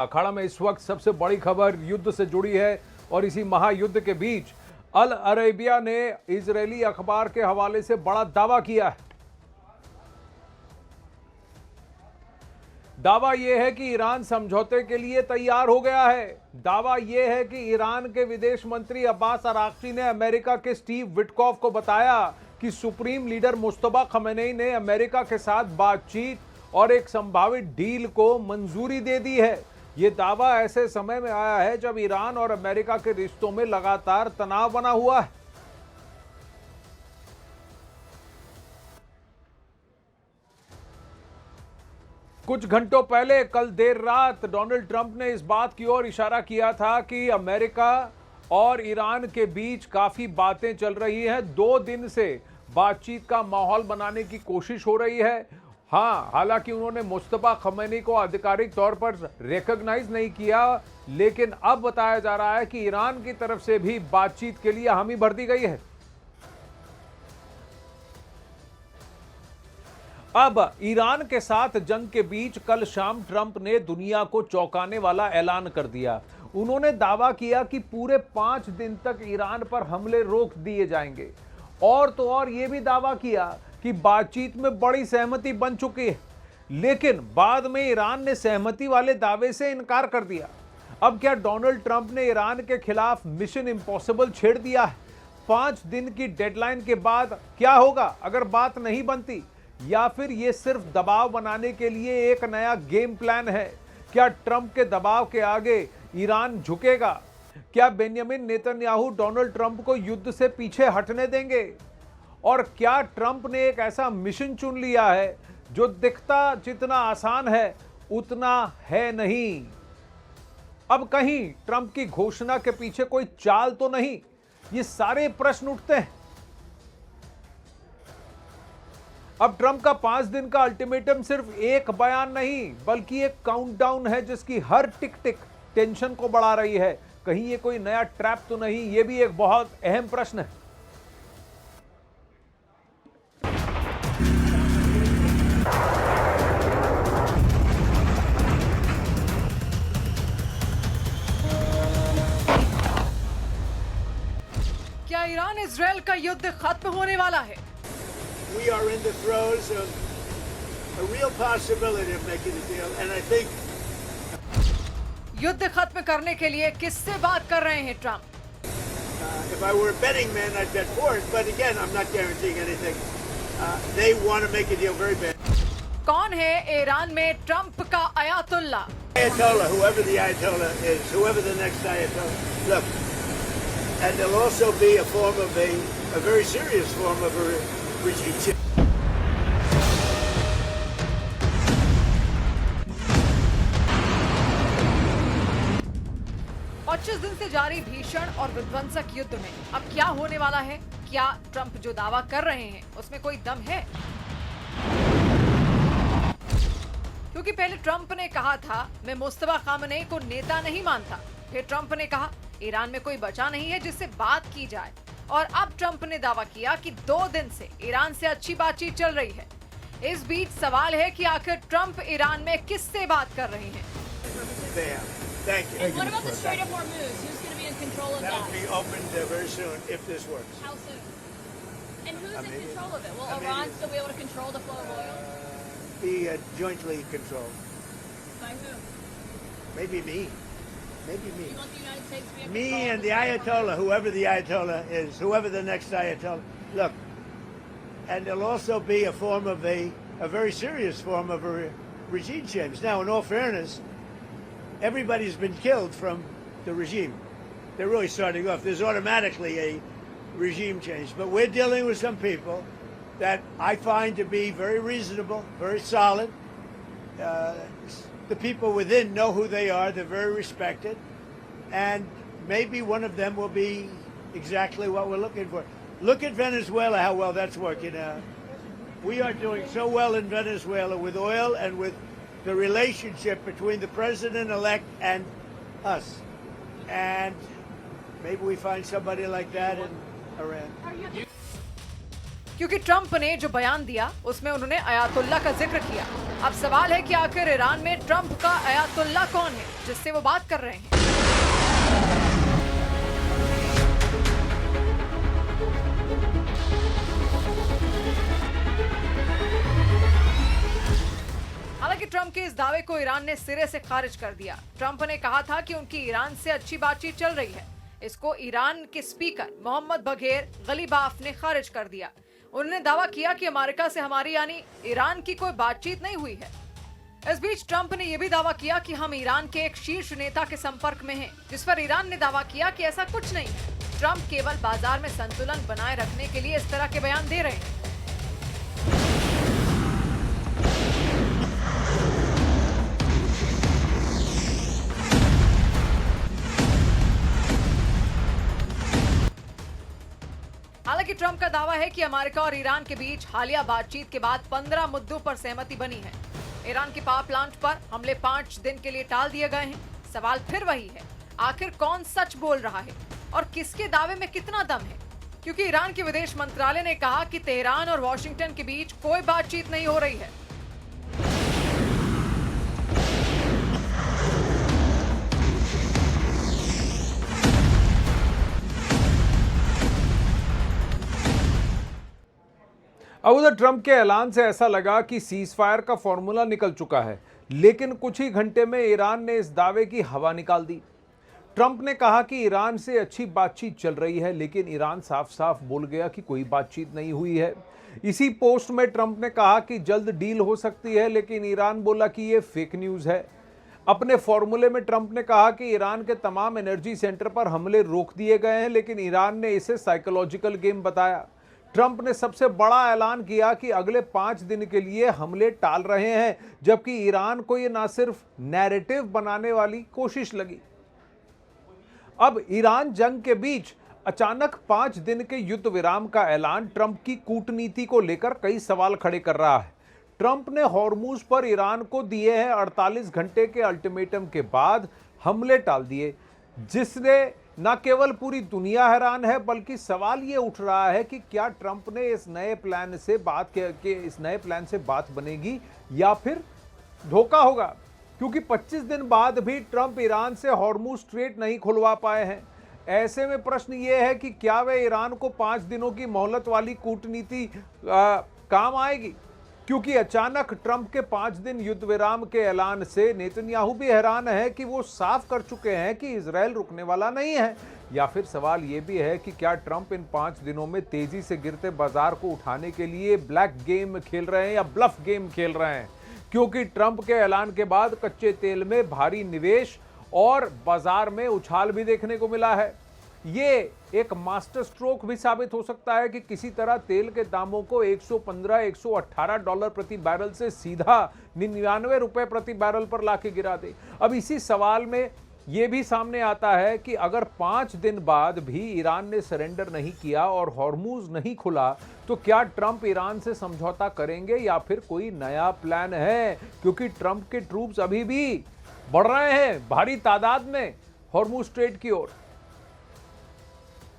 अखाड़ा में इस वक्त सबसे बड़ी खबर युद्ध से जुड़ी है और इसी महायुद्ध के बीच अल अरेबिया ने इजरायली अखबार के हवाले से बड़ा दावा किया है। दावा यह है कि ईरान समझौते के लिए तैयार हो गया है। दावा यह है कि ईरान के विदेश मंत्री अब्बास अराक्ची ने अमेरिका के स्टीव विटकॉफ को बताया कि सुप्रीम लीडर मुस्तफा खमेनी ने अमेरिका के साथ बातचीत और एक संभावित डील को मंजूरी दे दी है। यह दावा ऐसे समय में आया है जब ईरान और अमेरिका के रिश्तों में लगातार तनाव बना हुआ है। कुछ घंटों पहले कल देर रात डोनाल्ड ट्रंप ने इस बात की ओर इशारा किया था कि अमेरिका और ईरान के बीच काफी बातें चल रही हैं। 2 दिन से बातचीत का माहौल बनाने की कोशिश हो रही है। हाँ, हालांकि उन्होंने मुस्तफा खमेनी को आधिकारिक तौर पर रिकॉग्नाइज नहीं किया, लेकिन अब बताया जा रहा है कि ईरान की तरफ से भी बातचीत के लिए हामी भर दी गई है। अब ईरान के साथ जंग के बीच कल शाम ट्रंप ने दुनिया को चौंकाने वाला ऐलान कर दिया। उन्होंने दावा किया कि पूरे 5 दिन तक ईरान पर हमले रोक दिए जाएंगे और तो और यह भी दावा किया कि बातचीत में बड़ी सहमति बन चुकी है, लेकिन बाद में ईरान ने सहमति वाले दावे से इनकार कर दिया। अब क्या डोनाल्ड ट्रंप ने ईरान के खिलाफ मिशन इम्पॉसिबल छेड़ दिया है? 5 दिन की डेडलाइन के बाद क्या होगा अगर बात नहीं बनती, या फिर यह सिर्फ दबाव बनाने के लिए एक नया गेम प्लान है? क्या ट्रंप के दबाव के आगे ईरान झुकेगा? क्या बेंजामिन नेतन्याहू डोनाल्ड ट्रंप को युद्ध से पीछे हटने देंगे? और क्या ट्रंप ने एक ऐसा मिशन चुन लिया है जो दिखता जितना आसान है उतना है नहीं? अब कहीं ट्रंप की घोषणा के पीछे कोई चाल तो नहीं? ये सारे प्रश्न उठते हैं। अब ट्रंप का 5 दिन का अल्टीमेटम सिर्फ एक बयान नहीं बल्कि एक काउंटडाउन है जिसकी हर टिक टिक टेंशन को बढ़ा रही है। कहीं ये कोई नया ट्रैप तो नहीं? ये भी एक बहुत अहम प्रश्न है। क्या ईरान इजराइल का युद्ध खत्म होने वाला है? We are in the throes of a real possibility of making a deal, and I think युद्ध खत्म करने के लिए किससे बात कर रहे हैं Trump? if I were a betting man, I'd bet for it. But again, I'm not guaranteeing anything. They want to make a deal very bad. कौन है ईरान में ट्रंप का Ayatollah? Ayatollah, whoever the Ayatollah is, whoever the next Ayatollah. Look, and there'll also be a form of a very serious form of a regime change. 25 दिन से जारी भीषण और विध्वंसक युद्ध में अब क्या होने वाला है? क्या ट्रंप जो दावा कर रहे हैं उसमें कोई दम है? क्योंकि पहले ट्रंप ने कहा था मैं मुस्तफा खमेनी को नेता नहीं मानता, फिर ट्रंप ने कहा ईरान में कोई बचा नहीं है जिससे बात की जाए, और अब ट्रंप ने दावा किया कि 2 दिन से ईरान से अच्छी बातचीत चल रही है। इस बीच सवाल है कि आखिर ट्रंप ईरान में किससे बात कर रहे हैं? Thank you. What about the Strait of Hormuz? Who's going to be in control of That'll that? be opened very soon if this works. How soon? And who's in control of it? Will Iran still be able to control the flow of oil? Be jointly controlled. By who? Maybe me. Maybe me. You want the United States to be in Me control? and the Ayatollah, whoever the Ayatollah is, whoever the next Ayatollah. Look, and there'll also be a form of a very serious form of a regime change. Now, in all fairness, everybody's been killed from the regime. They're really starting off. There's automatically a regime change. But we're dealing with some people that I find to be very reasonable, very solid. The people within know who they are. They're very respected. And maybe one of them will be exactly what we're looking for. Look at Venezuela, how well that's working out. We are doing so well in Venezuela with oil and with the relationship between the president-elect and us. And maybe we find somebody like that in Iran. क्योंकि Trump ने जो बयान दिया उसमें उन्होंने Ayatollah का जिक्र किया। अब सवाल है कि आखिर ईरान में ट्रंप का अयातुल्ला कौन है जिससे वो बात कर रहे हैं। हालांकि ट्रंप के इस दावे को ईरान ने सिरे से खारिज कर दिया। ट्रंप ने कहा था कि उनकी ईरान से अच्छी बातचीत चल रही है। इसको ईरान के स्पीकर मोहम्मद बघेर गलीबाफ ने खारिज कर दिया। उन्होंने दावा किया कि अमेरिका से हमारी यानी ईरान की कोई बातचीत नहीं हुई है। इस बीच ट्रंप ने यह भी दावा किया कि हम ईरान के एक शीर्ष नेता के संपर्क में हैं, जिस पर ईरान ने दावा किया कि ऐसा कुछ नहीं है। ट्रंप केवल बाजार में संतुलन बनाए रखने के लिए इस तरह के बयान दे रहे हैं। हालांकि ट्रंप का दावा है कि अमेरिका और ईरान के बीच हालिया बातचीत के बाद 15 मुद्दों पर सहमति बनी है। ईरान की पावर प्लांट पर हमले 5 दिन के लिए टाल दिए गए हैं। सवाल फिर वही है, आखिर कौन सच बोल रहा है और किसके दावे में कितना दम है? क्योंकि ईरान के विदेश मंत्रालय ने कहा कि तेहरान और वॉशिंगटन के बीच कोई बातचीत नहीं हो रही है। अब उधर ट्रंप के ऐलान से ऐसा लगा कि सीज फायर का फॉर्मूला निकल चुका है, लेकिन कुछ ही घंटे में ईरान ने इस दावे की हवा निकाल दी। ट्रंप ने कहा कि ईरान से अच्छी बातचीत चल रही है, लेकिन ईरान साफ साफ बोल गया कि कोई बातचीत नहीं हुई है। इसी पोस्ट में ट्रंप ने कहा कि जल्द डील हो सकती है, लेकिन ईरान बोला कि यह फेक न्यूज है। अपने फॉर्मूले में ट्रंप ने कहा कि ईरान के तमाम एनर्जी सेंटर पर हमले रोक दिए गए हैं, लेकिन ईरान ने इसे साइकोलॉजिकल गेम बताया। ट्रंप ने सबसे बड़ा ऐलान किया कि अगले 5 दिन के लिए हमले टाल रहे हैं, जबकि ईरान को यह ना सिर्फ नैरेटिव बनाने वाली कोशिश लगी। अब ईरान जंग के बीच अचानक 5 दिन के युद्ध विराम का ऐलान ट्रंप की कूटनीति को लेकर कई सवाल खड़े कर रहा है। ट्रंप ने हॉर्मूज पर ईरान को दिए हैं 48 घंटे के अल्टीमेटम के बाद हमले टाल दिए, जिसने न केवल पूरी दुनिया हैरान है, बल्कि सवाल ये उठ रहा है कि क्या ट्रंप ने इस नए प्लान से बात बनेगी या फिर धोखा होगा, क्योंकि 25 दिन बाद भी ट्रंप ईरान से हॉर्मूज स्ट्रेट नहीं खुलवा पाए हैं। ऐसे में प्रश्न ये है कि क्या वे ईरान को 5 दिनों की मोहलत वाली कूटनीति काम आएगी, क्योंकि अचानक ट्रंप के 5 दिन युद्ध विराम के ऐलान से नेतन्याहू भी हैरान है कि वो साफ कर चुके हैं कि इजराइल रुकने वाला नहीं है। या फिर सवाल ये भी है कि क्या ट्रंप इन 5 दिनों में तेजी से गिरते बाजार को उठाने के लिए ब्लैक गेम खेल रहे हैं या ब्लफ गेम खेल रहे हैं, क्योंकि ट्रंप के ऐलान के बाद कच्चे तेल में भारी निवेश और बाजार में उछाल भी देखने को मिला है। ये एक मास्टर स्ट्रोक भी साबित हो सकता है कि किसी तरह तेल के दामों को 115-118 डॉलर प्रति बैरल से सीधा 99 रुपए प्रति बैरल पर लाके गिरा दे। अब इसी सवाल में यह भी सामने आता है कि अगर 5 दिन बाद भी ईरान ने सरेंडर नहीं किया और हॉर्मूज नहीं खुला, तो क्या ट्रंप ईरान से समझौता करेंगे या फिर कोई नया प्लान है, क्योंकि ट्रंप के ट्रूप्स अभी भी बढ़ रहे हैं भारी तादाद में हॉर्मूज स्ट्रेट की ओर।